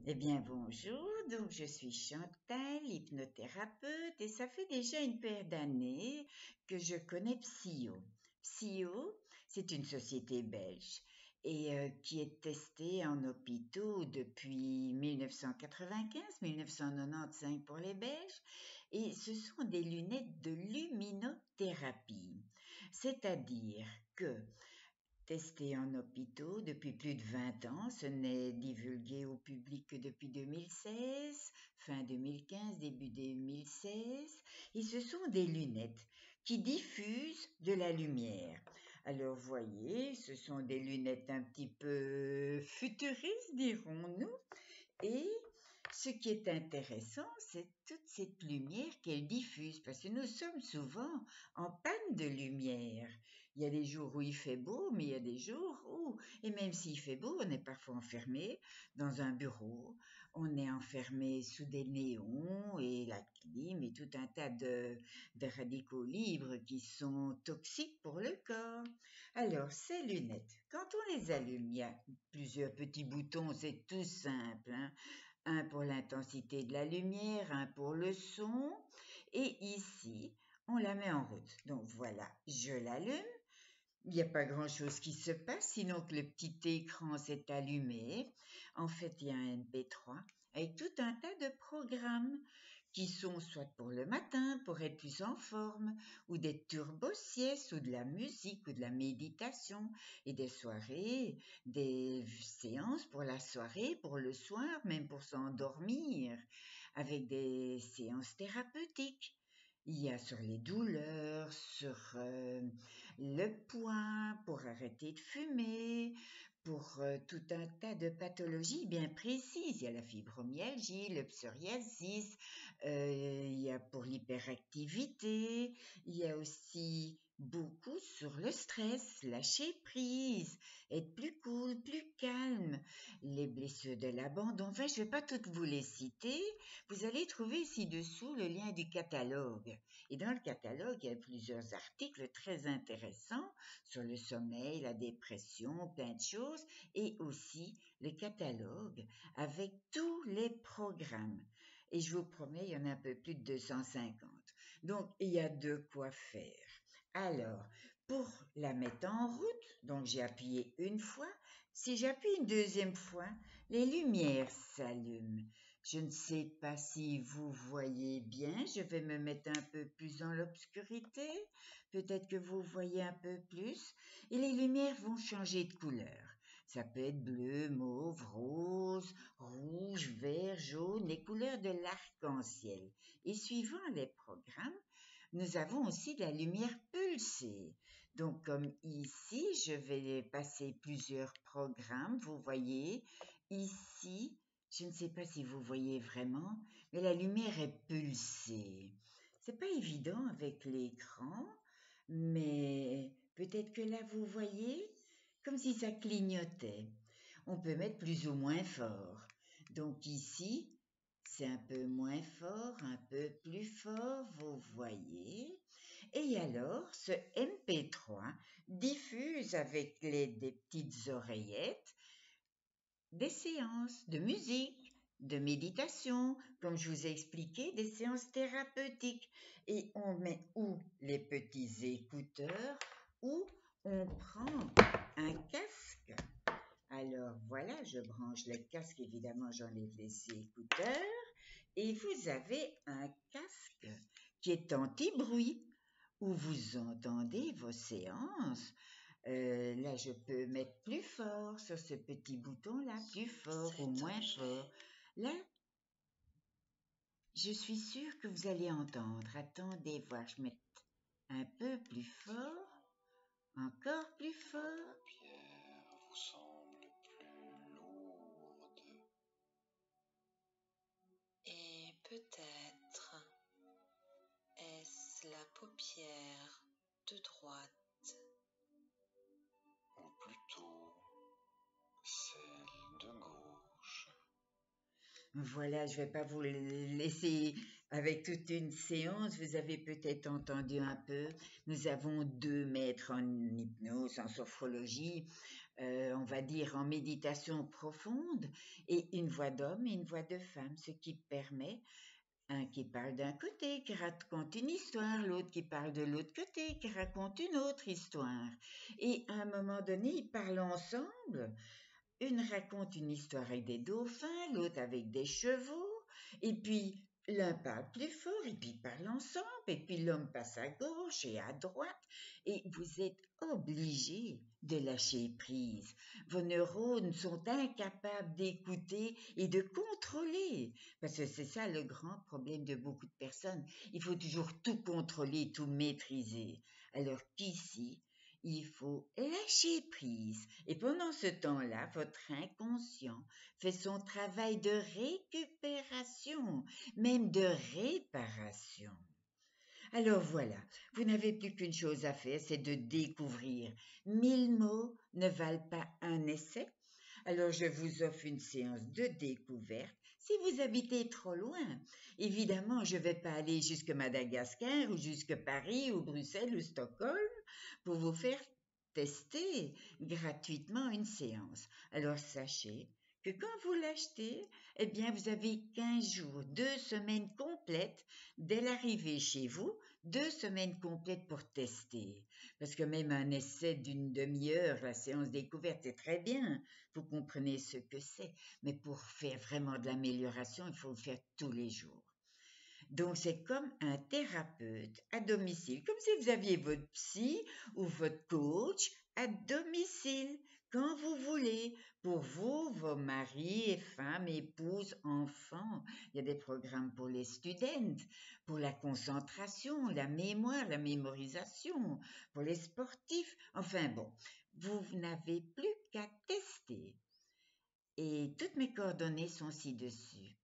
Eh bien, bonjour. Donc, je suis Chantal, hypnothérapeute, et ça fait déjà une paire d'années que je connais Psyo. Psyo, c'est une société belge et qui est testée en hôpitaux depuis 1995-1995 pour les Belges, et ce sont des lunettes de luminothérapie. C'est-à-dire que testé en hôpitaux depuis plus de 20 ans. Ce n'est divulgué au public que depuis 2016, fin 2015, début 2016. Et ce sont des lunettes qui diffusent de la lumière. Alors, voyez, ce sont des lunettes un petit peu futuristes, dirons-nous. Et ce qui est intéressant, c'est toute cette lumière qu'elle diffuse, parce que nous sommes souvent en panne de lumière. Il y a des jours où il fait beau, mais il y a des jours où, et même s'il fait beau, on est parfois enfermé dans un bureau, on est enfermé sous des néons et la clim et tout un tas de radicaux libres qui sont toxiques pour le corps. Alors, ces lunettes, quand on les allume, il y a plusieurs petits boutons, c'est tout simple, hein. Un pour l'intensité de la lumière, un pour le son, et ici, on la met en route. Donc voilà, je l'allume. Il n'y a pas grand-chose qui se passe, sinon que le petit écran s'est allumé. En fait, il y a un MP3 avec tout un tas de programmes qui sont soit pour le matin, pour être plus en forme, ou des turbo-siestes, ou de la musique, ou de la méditation, et des soirées, des séances pour la soirée, pour le soir, même pour s'endormir, avec des séances thérapeutiques. Il y a sur les douleurs, sur le poids, pour arrêter de fumer, pour tout un tas de pathologies bien précises. Il y a la fibromyalgie, le psoriasis, il y a pour l'hyperactivité, il y a aussi beaucoup sur le stress, lâcher prise, être plus cool, plus calme, les blessures de l'abandon. Enfin, je ne vais pas toutes vous les citer. Vous allez trouver ci-dessous le lien du catalogue. Et dans le catalogue, il y a plusieurs articles très intéressants sur le sommeil, la dépression, plein de choses, et aussi le catalogue avec tous les programmes. Et je vous promets, il y en a un peu plus de 250. Donc, il y a de quoi faire. Alors, pour la mettre en route, donc j'ai appuyé une fois. Si j'appuie une deuxième fois, les lumières s'allument. Je ne sais pas si vous voyez bien, je vais me mettre un peu plus dans l'obscurité, peut-être que vous voyez un peu plus, et les lumières vont changer de couleur. Ça peut être bleu, mauve, rose, rouge, vert, jaune, les couleurs de l'arc-en-ciel. Et suivant les programmes, nous avons aussi de la lumière pulsée. Donc, comme ici, je vais passer plusieurs programmes, vous voyez, ici, je ne sais pas si vous voyez vraiment, mais la lumière est pulsée. C'est pas évident avec l'écran, mais peut-être que là vous voyez comme si ça clignotait. On peut mettre plus ou moins fort. Donc ici, c'est un peu moins fort, un peu plus fort, vous voyez. Et alors, ce MP3 diffuse avec des petites oreillettes des séances de musique, de méditation, comme je vous ai expliqué, des séances thérapeutiques. Et on met où les petits écouteurs, ou on prend un casque. Alors voilà, je branche le casque, évidemment j'enlève les écouteurs, et vous avez un casque qui est anti-bruit, où vous entendez vos séances. Là, je peux mettre plus fort sur ce petit bouton-là, plus fort ou moins fort. Là, je suis sûre que vous allez entendre. Attendez voir, je mets un peu plus fort, encore plus fort. Paupières vous semblent plus lourdes. Et peut-être est-ce la paupière de droite, Ou plutôt celle de gauche. Voilà, je vais pas vous laisser avec toute une séance. Vous avez peut-être entendu un peu. Nous avons 2 maîtres en hypnose, en sophrologie. on va dire en méditation profonde, et une voix d'homme et une voix de femme, ce qui permet un qui parle d'un côté, qui raconte une histoire, l'autre qui parle de l'autre côté, qui raconte une autre histoire. Et à un moment donné, ils parlent ensemble. Une raconte une histoire avec des dauphins, l'autre avec des chevaux, et puis l'un parle plus fort, et puis ils parlent ensemble, et puis l'homme passe à gauche et à droite, et vous êtes obligé de lâcher prise. Vos neurones sont incapables d'écouter et de contrôler, parce que c'est ça le grand problème de beaucoup de personnes. Il faut toujours tout contrôler, tout maîtriser. Alors qu'ici, il faut lâcher prise. Et pendant ce temps-là, votre inconscient fait son travail de récupération, même de réparation. Alors voilà, vous n'avez plus qu'une chose à faire, c'est de découvrir. 1000 mots ne valent pas un essai. Alors je vous offre une séance de découverte. Si vous habitez trop loin, évidemment, je ne vais pas aller jusque Madagascar ou jusque Paris ou Bruxelles ou Stockholm pour vous faire tester gratuitement une séance. Alors sachez que quand vous l'achetez, eh bien vous avez 15 jours, 2 semaines complètes dès l'arrivée chez vous, 2 semaines complètes pour tester. Parce que même un essai d'une demi-heure, la séance découverte, c'est très bien. Vous comprenez ce que c'est. Mais pour faire vraiment de l'amélioration, il faut le faire tous les jours. Donc, c'est comme un thérapeute à domicile, comme si vous aviez votre psy ou votre coach à domicile, quand vous voulez, pour vous, vos maris et femmes, épouses, enfants. Il y a des programmes pour les students, pour la concentration, la mémoire, la mémorisation, pour les sportifs. Enfin bon, vous n'avez plus qu'à tester. Et toutes mes coordonnées sont ci-dessus.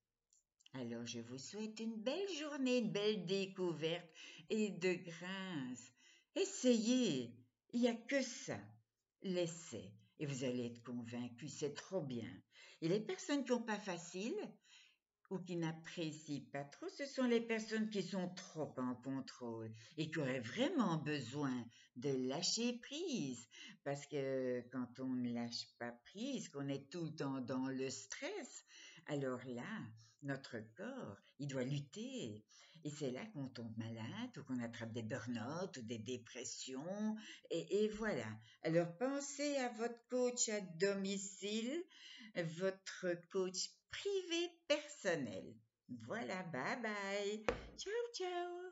Alors je vous souhaite une belle journée, une belle découverte et de grâce. Essayez, il n'y a que ça, l'essai. Et vous allez être convaincu, c'est trop bien. Et les personnes qui n'ont pas facile ou qui n'apprécient pas trop, ce sont les personnes qui sont trop en contrôle et qui auraient vraiment besoin de lâcher prise. Parce que quand on ne lâche pas prise, qu'on est tout le temps dans le stress, alors là, notre corps, il doit lutter. Et c'est là qu'on tombe malade ou qu'on attrape des burn-out ou des dépressions. Et voilà. Alors pensez à votre coach à domicile, votre coach privé personnel. Voilà, bye bye. Ciao, ciao.